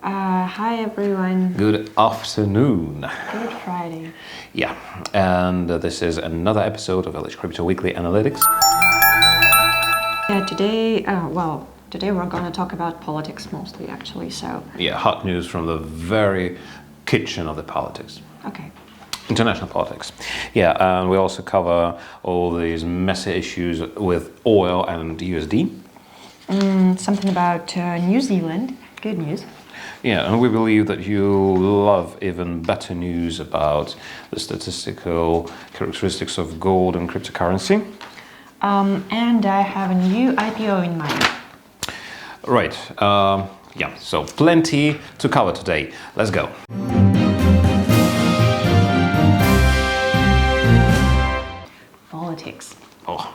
Hi everyone. Good afternoon. Good Friday. Yeah, and this is another episode of Village Crypto Weekly Analytics. Yeah, today we're going to talk about politics mostly, actually. So. Yeah, hot news from the very kitchen of the politics. Okay. International politics. Yeah, and we also cover all these messy issues with oil and USD. Something about New Zealand. Good news. Yeah, and we believe that you love even better news about the statistical characteristics of gold and cryptocurrency. And I have a new IPO in mind. Right. Yeah, so plenty to cover today. Let's go. Politics. Oh.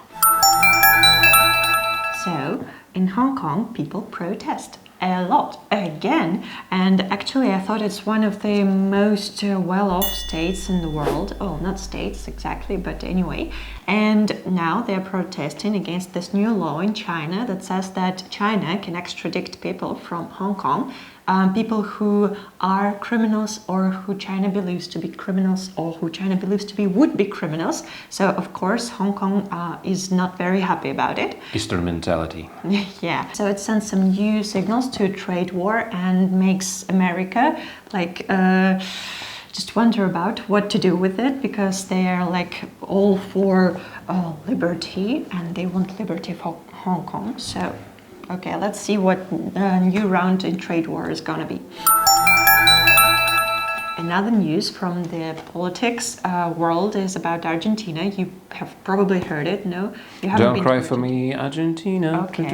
So, in Hong Kong, people protest a lot again, and actually I thought it's one of the most well-off states in the world. Oh, not states exactly, but anyway. And now they're protesting against this new law in China that says that China can extradite people from Hong Kong, people who are criminals or who China believes to be criminals or who China believes to be would-be criminals. So, of course, Hong Kong is not very happy about it. Eastern mentality. Yeah. So it sends some new signals to a trade war and makes America just wonder about what to do with it, because they are like all for liberty and they want liberty for Hong Kong. So, okay, let's see what the new round in trade war is gonna be. Another news from the politics world is about Argentina. You have probably heard it, no? You haven't. Don't cry for me, Argentina. Okay.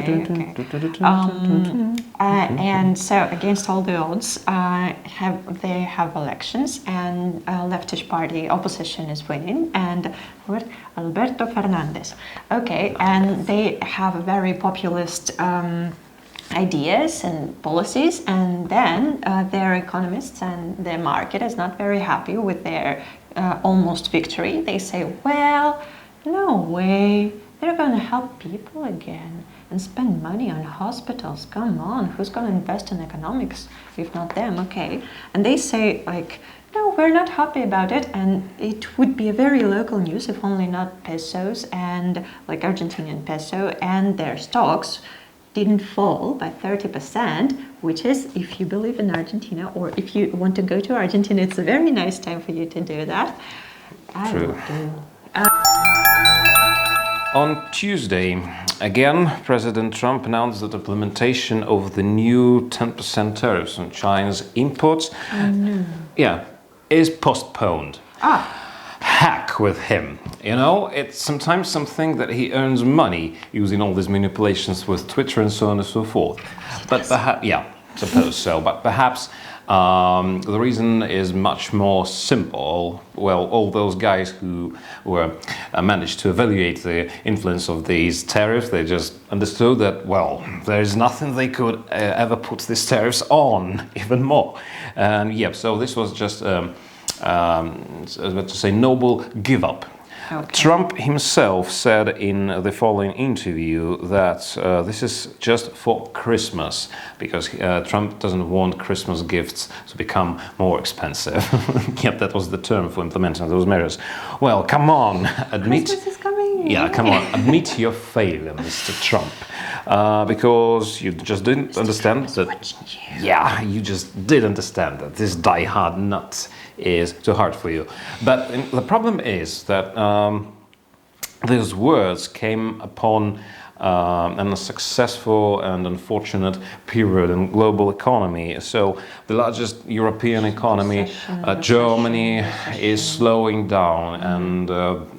And so, against all the odds, they have elections, and leftish party opposition is winning, and Alberto Fernandez. Okay, and they have a very populist ideas and policies, and then their economists and the market is not very happy with their almost victory. They say, well, no way, they're going to help people again and spend money on hospitals. Come on, who's going to invest in economics if not them? Okay. And they say, like, no, we're not happy about it, and it would be a very local news if only not pesos and like Argentinian peso and their stocks didn't fall by 30%, which is, if you believe in Argentina or if you want to go to Argentina, it's a very nice time for you to do that. True. On Tuesday, again, President Trump announced that the implementation of the new 10% tariffs on China's imports is postponed. Heck with him. You know, it's sometimes something that he earns money using all these manipulations with Twitter and so on and so forth. But perhaps, suppose so. But perhaps the reason is much more simple. Well, all those guys who were managed to evaluate the influence of these tariffs, they just understood that, well, there is nothing they could ever put these tariffs on even more. And so this was just noble give up. Okay. Trump himself said in the following interview that this is just for Christmas, because Trump doesn't want Christmas gifts to become more expensive. Yep, that was the term for implementing those measures. Well, come on, admit. Christmas is coming. Yeah, come on, admit your failure, Mr. Trump. Because you just didn't understand that. Yeah, you just did understand that this die-hard nut is too hard for you. But the problem is that these words came upon a successful and unfortunate period in global economy. So the largest European economy, Germany, is slowing down and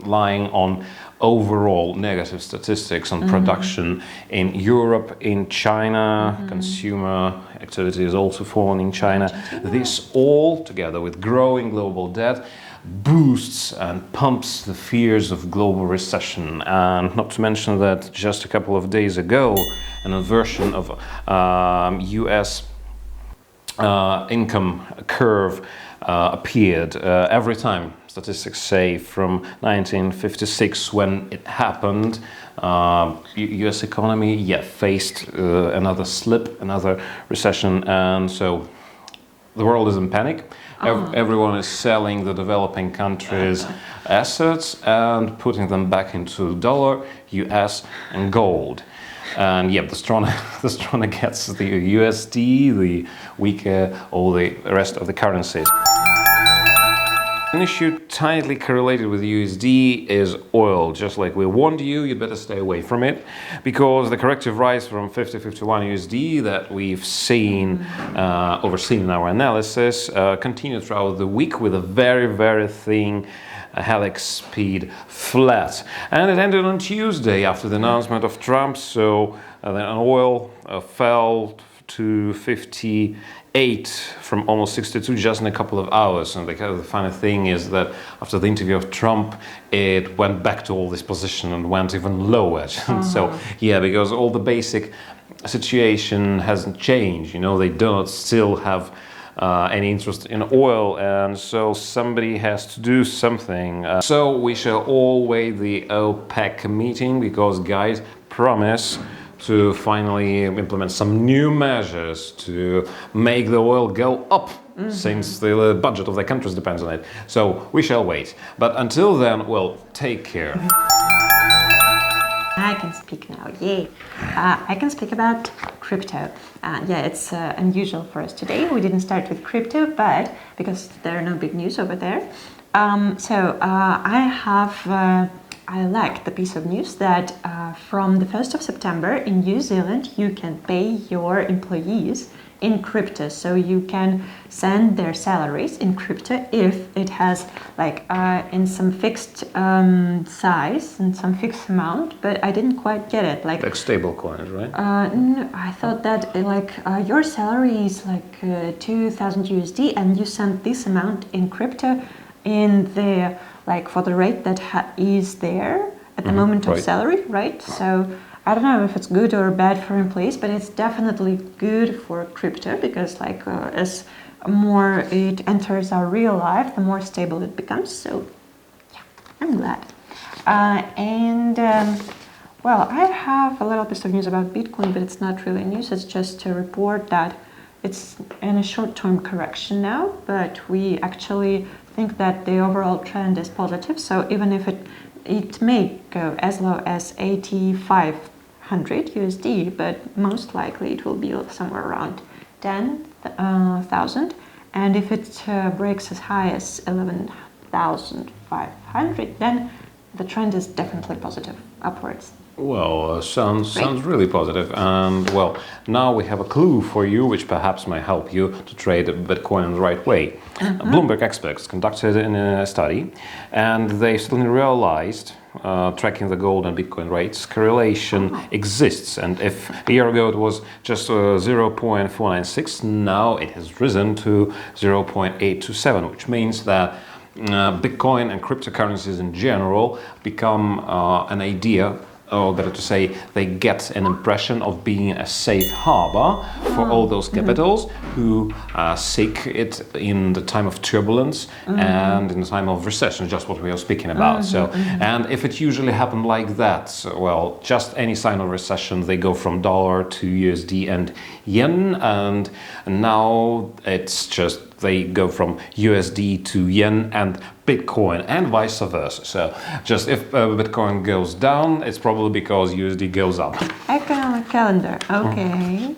lying on overall negative statistics on production in Europe, in China. Consumer activity is also falling in China. This all together with growing global debt boosts and pumps the fears of global recession. And not to mention that just a couple of days ago, an inversion of US income curve appeared every time. Statistics say from 1956, when it happened, U.S. economy faced another slip, another recession, and so the world is in panic. Everyone is selling the developing countries' assets and putting them back into dollar, US, and gold. And yeah, the stronger the stronger gets the USD, the weaker all the rest of the currencies. An issue tightly correlated with USD is oil. Just like we warned you, you'd better stay away from it, because the corrective rise from 50-51 USD that we've seen, overseen in our analysis, continued throughout the week with a very, very thin helix speed flat. And it ended on Tuesday after the announcement of Trump, so then oil fell to 58 from almost 62 just in a couple of hours. And the funny thing is that after the interview of Trump, it went back to all this position and went even lower. So yeah, because all the basic situation hasn't changed. You know, they do not still have any interest in oil, and so somebody has to do something. So we shall all wait the OPEC meeting, because guys promise to finally implement some new measures to make the oil go up, since the budget of the countries depends on it. So we shall wait. But until then, well, take care. I can speak now, yay! I can speak about crypto. Yeah, it's unusual for us today. We didn't start with crypto, but because there are no big news over there. I like the piece of news that from the 1st of September in New Zealand, you can pay your employees in crypto. So you can send their salaries in crypto if it has like in some fixed size and some fixed amount, but I didn't quite get it. Like stable coins, right? No, I thought that your salary is like 2,000 USD and you send this amount in crypto in the for the rate that is there at the moment of salary, right? So I don't know if it's good or bad for employees, but it's definitely good for crypto, because as more it enters our real life, the more stable it becomes. So yeah, I'm glad. Well, I have a little bit of news about Bitcoin, but it's not really news. It's just a report that it's in a short-term correction now, but we actually think that the overall trend is positive. So even if it may go as low as 8,500 USD, but most likely it will be somewhere around 10,000. And if it breaks as high as 11,500, then the trend is definitely positive upwards. Well, sounds really positive. And well, now we have a clue for you, which perhaps might help you to trade Bitcoin in the right way. Bloomberg experts conducted a study, and they suddenly realized, tracking the gold and Bitcoin rates, correlation exists. And if a year ago it was just 0.496, now it has risen to 0.827, which means that Bitcoin and cryptocurrencies in general become an idea, or better to say, they get an impression of being a safe harbor for all those capitals who seek it in the time of turbulence and in the time of recession, just what we are speaking about. And if it usually happened like that, well, just any sign of recession, they go from dollar to USD and yen, and now it's just they go from USD to yen and Bitcoin, and vice versa. So just if Bitcoin goes down, it's probably because USD goes up. Economic calendar, okay.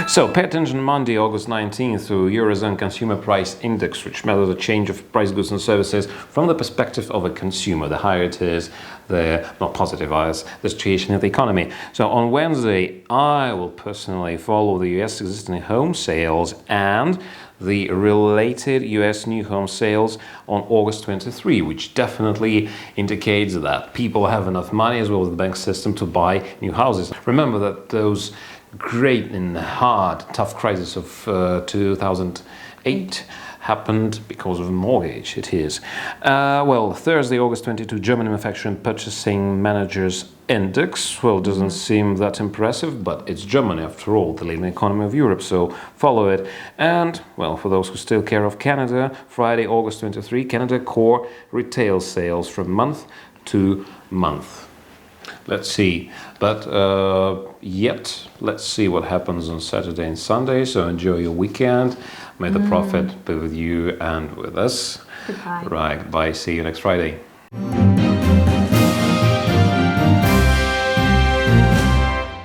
So pay attention Monday, August 19th to Eurozone Consumer Price Index, which measures the change of price goods and services from the perspective of a consumer. The higher it is, the more positive is the situation in the economy. So on Wednesday, I will personally follow the US existing home sales and the related US new home sales on August 23, which definitely indicates that people have enough money, as well as the bank system, to buy new houses. Remember that those great and hard, tough crisis of 2008 happened because of a mortgage, it is. Well, Thursday, August 22, German Manufacturing Purchasing Managers Index. Well, doesn't seem that impressive, but it's Germany after all, the leading economy of Europe, so follow it. And, well, for those who still care of Canada, Friday, August 23, Canada core retail sales from month to month. Let's see. But yet, let's see what happens on Saturday and Sunday. So enjoy your weekend. May the prophet be with you and with us. Goodbye. Right. Bye. See you next Friday.